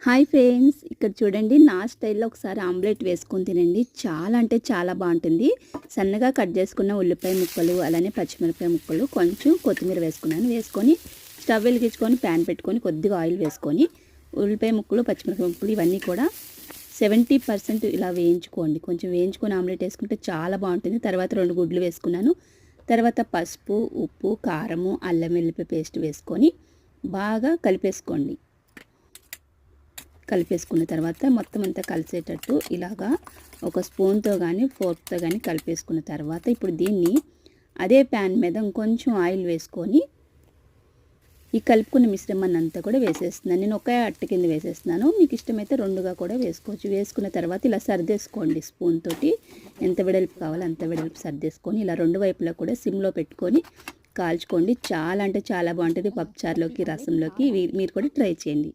Hi friends, ఇక్కడ చూడండి నా స్టైల్లో ఒకసారి ఆమ్లెట్ వేసుకొని తినండి. చాలా అంటే చాలా బాగుంటుంది. సన్నగా కట్ చేసుకున్న ఉల్లిపాయ ముక్కలు, అలానే పచ్చిమిరపకాయ ముక్కలు, కొంచెం కొత్తిమీర వేసుకొని స్టవ్ వెలిగించుకొని ప్యాన్ పెట్టుకొని కొద్దిగా ఆయిల్ వేసుకొని ఉల్లిపాయ ముక్కలు, పచ్చిమిరపకాయ ముక్కలు ఇవన్నీ కూడా 70% ఇలా వేయించుకోండి. కొంచెం వేయించుకొని ఆమ్లెట్ వేసుకుంటే చాలా బాగుంటుంది. తర్వాత 2 గుడ్లు వేసుకున్నాను. తర్వాత పసుపు, ఉప్పు, కారము, అల్లం వెల్లిపాయ పేస్ట్ వేసుకొని బాగా కలిపేసుకోండి. కలిపేసుకున్న తర్వాత మొత్తం అంతా కలిసేటట్టు ఇలాగా ఒక స్పూన్తో కానీ ఫోర్క్తో కానీ కలిపేసుకున్న తర్వాత ఇప్పుడు దీన్ని అదే ప్యాన్ మీద ఇంకొంచెం ఆయిల్ వేసుకొని ఈ కలుపుకున్న మిశ్రమాన్ని అంతా కూడా వేసేస్తున్నాను. నేను ఒకే అట్టు కింద వేసేస్తున్నాను. మీకు ఇష్టమైతే 2గా కూడా వేసుకోవచ్చు. వేసుకున్న తర్వాత ఇలా సర్దేసుకోండి. స్పూన్ తోటి ఎంత వెడల్పు కావాలో అంత వెడల్పు సర్దేసుకొని ఇలా 2 వైపులా కూడా సిమ్లో పెట్టుకొని కాల్చుకోండి. చాలా అంటే చాలా బాగుంటుంది. పప్పుచారులోకి, రసంలోకి మీరు కూడా ట్రై చేయండి.